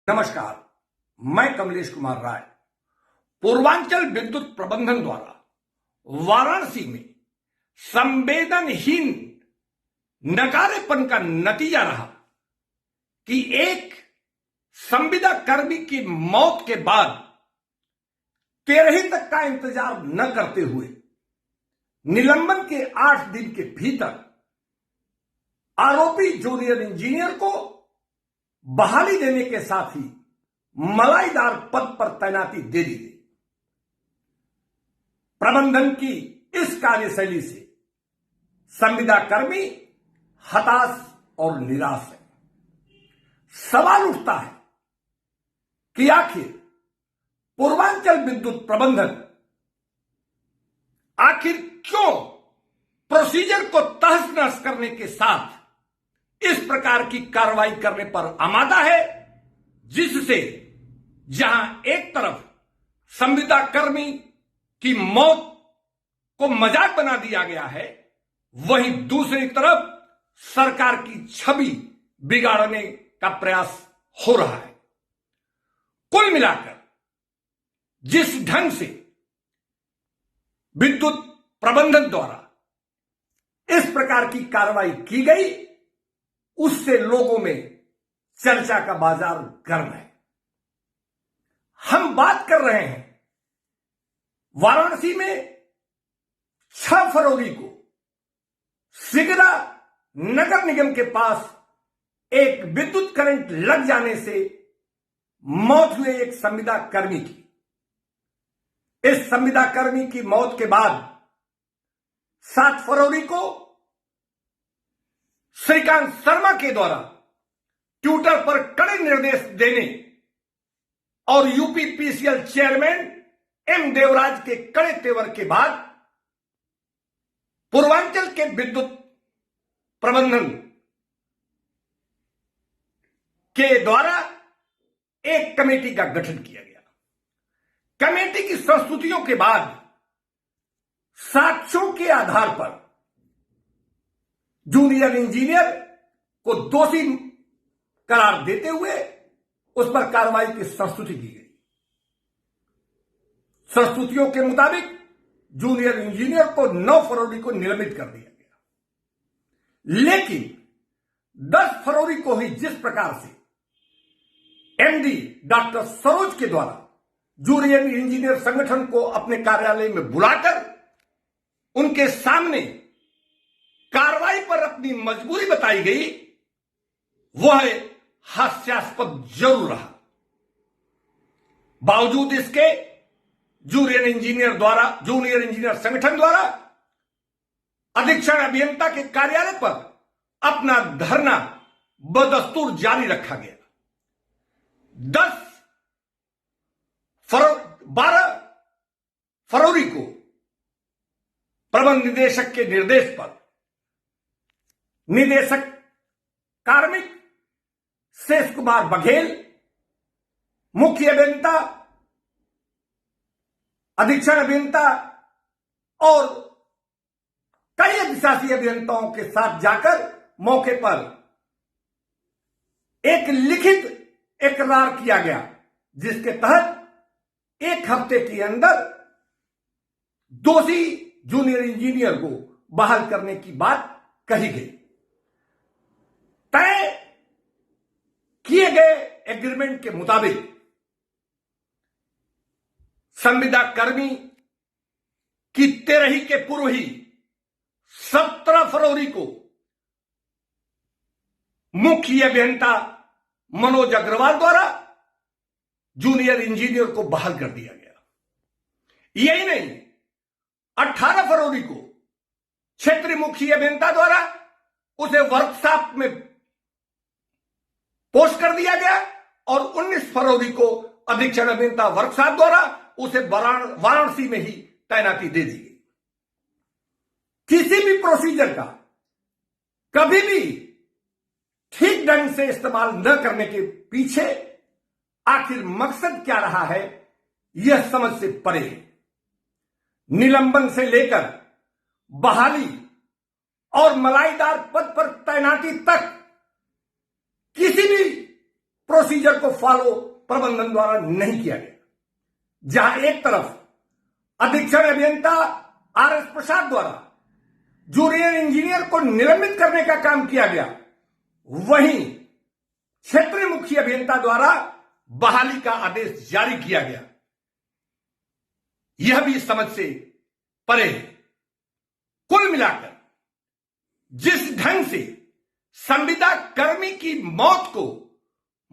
नमस्कार, मैं कमलेश कुमार राय। पूर्वांचल विद्युत प्रबंधन द्वारा वाराणसी में संवेदनहीन नकारेपन का नतीजा रहा कि एक संविदा कर्मी की मौत के बाद 13 तक का इंतजार न करते हुए निलंबन के 8 दिन के भीतर आरोपी जूनियर इंजीनियर को बहाली देने के साथ ही मलाईदार पद पर तैनाती दे दी गई। प्रबंधन की इस कार्यशैली से संविदा कर्मी हताश और निराश है। सवाल उठता है कि आखिर पूर्वांचल विद्युत प्रबंधन आखिर क्यों प्रोसीजर को तहस नहस करने के साथ इस प्रकार की कार्रवाई करने पर आमादा है, जिससे जहां एक तरफ संविदा कर्मी की मौत को मजाक बना दिया गया है, वहीं दूसरी तरफ सरकार की छवि बिगाड़ने का प्रयास हो रहा है। कुल मिलाकर जिस ढंग से विद्युत प्रबंधन द्वारा इस प्रकार की कार्रवाई की गई, उससे लोगों में चर्चा का बाजार गर्म है। हम बात कर रहे हैं वाराणसी में 6 फरवरी को सिगरा नगर निगम के पास एक विद्युत करंट लग जाने से मौत हुई एक संविदा कर्मी की। इस संविदा कर्मी की मौत के बाद 7 फरवरी को श्रीकांत शर्मा के द्वारा ट्विटर पर कड़े निर्देश देने और यूपीपीसीएल चेयरमैन एम देवराज के कड़े तेवर के बाद पूर्वांचल के विद्युत प्रबंधन के द्वारा एक कमेटी का गठन किया गया। कमेटी की संस्तुतियों के बाद साक्ष्यों के आधार पर जूनियर इंजीनियर को दोषी करार देते हुए उस पर कार्रवाई की संस्तुति की गई। संस्तुतियों के मुताबिक जूनियर इंजीनियर को 9 फरवरी को निलंबित कर दिया गया, लेकिन 10 फरवरी को ही जिस प्रकार से एमडी डॉक्टर सरोज के द्वारा जूनियर इंजीनियर संगठन को अपने कार्यालय में बुलाकर उनके सामने कार्रवाई पर अपनी मजबूरी बताई गई, वह हास्यास्पद जरूर रहा। बावजूद इसके जूनियर इंजीनियर संगठन द्वारा अधीक्षण अभियंता के कार्यालय पर अपना धरना बदस्तूर जारी रखा गया। 12 फरवरी को प्रबंध निदेशक के निर्देश पर निदेशक कार्मिक शेष कुमार बघेल, मुख्य अभियंता, अधीक्षण अभियंता और कई अधिशासी अभियंताओं के साथ जाकर मौके पर एक लिखित इकरार किया गया, जिसके तहत 1 हफ्ते के अंदर दोषी जूनियर इंजीनियर को बहाल करने की बात कही गई। तय किए गए एग्रीमेंट के मुताबिक संविदा कर्मी की 13 के पूर्व ही 17 फरवरी को मुख्य अभियंता मनोज अग्रवाल द्वारा जूनियर इंजीनियर को बहाल कर दिया गया। यही नहीं, 18 फरवरी को क्षेत्रीय मुख्य अभियंता द्वारा उसे वर्कशॉप में पोस्ट कर दिया गया और 19 फरवरी को अधीक्षण अभियंता वर्कशॉप द्वारा उसे वाराणसी में ही तैनाती दे दी गई। किसी भी प्रोसीजर का कभी भी ठीक ढंग से इस्तेमाल न करने के पीछे आखिर मकसद क्या रहा है, यह समझ से परे है। निलंबन से लेकर बहाली और मलाईदार पद पर तैनाती तक किसी भी प्रोसीजर प्रोसीजर को फॉलो प्रबंधन द्वारा नहीं किया गया। जहां एक तरफ अधीक्षण अभियंता आर एस प्रसाद द्वारा जूनियर इंजीनियर को निलंबित करने का काम किया गया, वहीं क्षेत्रीय मुख्य अभियंता द्वारा बहाली का आदेश जारी किया गया। यह भी समझ से परे है। कुल मिलाकर जिस ढंग से संविदा कर्मी की मौत को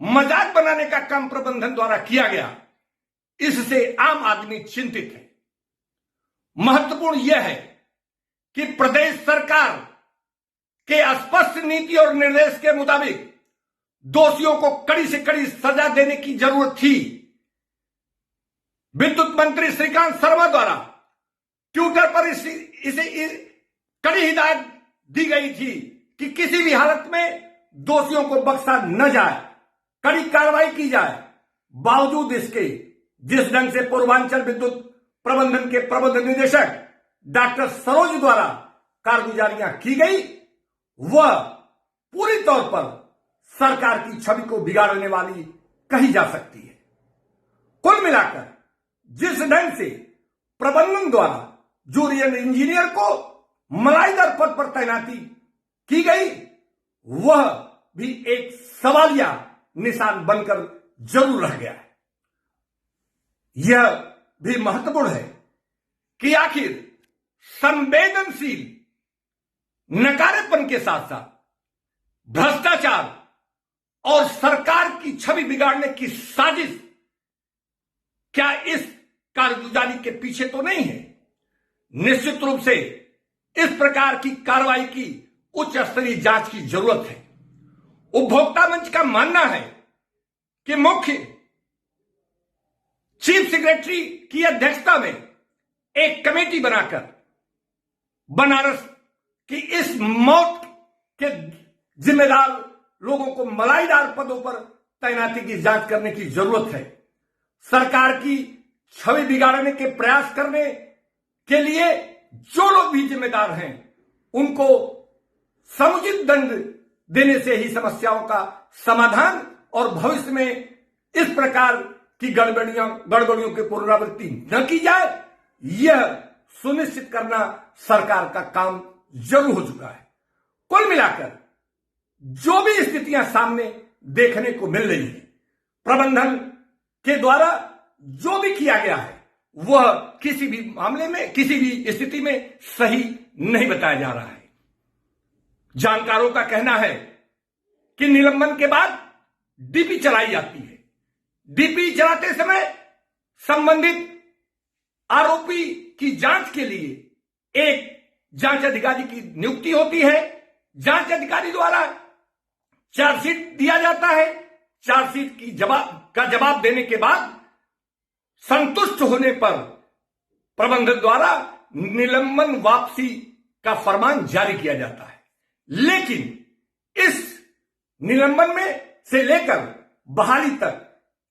मजाक बनाने का काम प्रबंधन द्वारा किया गया, इससे आम आदमी चिंतित है। महत्वपूर्ण यह है कि प्रदेश सरकार के स्पष्ट नीति और निर्देश के मुताबिक दोषियों को कड़ी से कड़ी सजा देने की जरूरत थी। विद्युत मंत्री श्रीकांत शर्मा द्वारा ट्विटर पर इसे कड़ी हिदायत दी गई थी कि किसी भी हालत में दोषियों को बख्शा न जाए, कड़ी कार्रवाई की जाए। बावजूद इसके जिस ढंग से पूर्वांचल विद्युत प्रबंधन के प्रबंध निदेशक डॉक्टर सरोज द्वारा कारगुजारियां की गई, वह पूरी तौर पर सरकार की छवि को बिगाड़ने वाली कही जा सकती है। कुल मिलाकर जिस ढंग से प्रबंधन द्वारा जूनियर इंजीनियर को मलाईदार पद पर तैनाती की गई, वह भी एक सवालिया निशान बनकर जरूर रह गया है। यह भी महत्वपूर्ण है कि आखिर संवेदनशील नकारेपन के साथ साथ भ्रष्टाचार और सरकार की छवि बिगाड़ने की साजिश क्या इस कारगुजारी के पीछे तो नहीं है? निश्चित रूप से इस प्रकार की कार्रवाई की उच्च स्तरीय जांच की जरूरत है। उपभोक्ता मंच का मानना है कि मुख्य चीफ सेक्रेटरी की अध्यक्षता में एक कमेटी बनाकर बनारस की इस मौत के जिम्मेदार लोगों को मलाईदार पदों पर तैनाती की जांच करने की जरूरत है। सरकार की छवि बिगाड़ने के प्रयास करने के लिए जो लोग भी जिम्मेदार हैं, उनको समुचित दंड देने से ही समस्याओं का समाधान और भविष्य में इस प्रकार की गड़बड़ियों की पुनरावृत्ति न की जाए, यह सुनिश्चित करना सरकार का काम जरूर हो चुका है। कुल मिलाकर जो भी स्थितियां सामने देखने को मिल रही है, प्रबंधन के द्वारा जो भी किया गया है, वह किसी भी मामले में, किसी भी स्थिति में सही नहीं बताया जा रहा है। जानकारों का कहना है कि निलंबन के बाद डीपी चलाई जाती है। डीपी चलाते समय संबंधित आरोपी की जांच के लिए एक जांच अधिकारी की नियुक्ति होती है। जांच अधिकारी द्वारा चार्जशीट दिया जाता है। चार्जशीट की जवाब देने के बाद संतुष्ट होने पर प्रबंधन द्वारा निलंबन वापसी का फरमान जारी किया जाता है। लेकिन इस निलंबन में से लेकर बहाली तक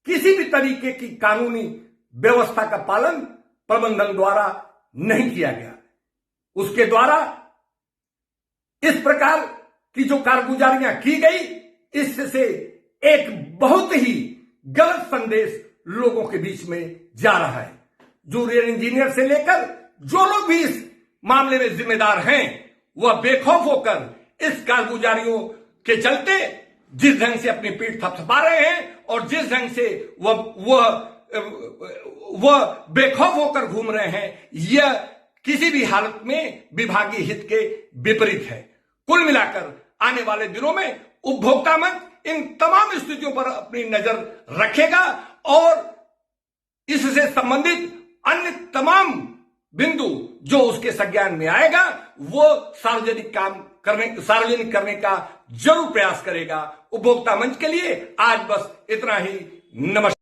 किसी भी तरीके की कानूनी व्यवस्था का पालन प्रबंधन द्वारा नहीं किया गया। उसके द्वारा इस प्रकार की जो कारगुजारियां की गई, इससे एक बहुत ही गलत संदेश लोगों के बीच में जा रहा है। जूनियर इंजीनियर से लेकर जो लोग भी इस मामले में जिम्मेदार हैं, वह बेखौफ होकर इस कारगुजारियों के चलते जिस ढंग से अपनी पीठ थपथपा रहे हैं और जिस ढंग से वह बेखौफ होकर घूम रहे हैं, यह किसी भी हालत में विभागीय हित के विपरीत है। कुल मिलाकर आने वाले दिनों में उपभोक्ता मंच इन तमाम स्थितियों पर अपनी नजर रखेगा और इससे संबंधित अन्य तमाम बिंदु जो उसके संज्ञान में आएगा, वो सार्वजनिक करने का जरूर प्रयास करेगा। उपभोक्ता मंच के लिए आज बस इतना ही। नमस्कार।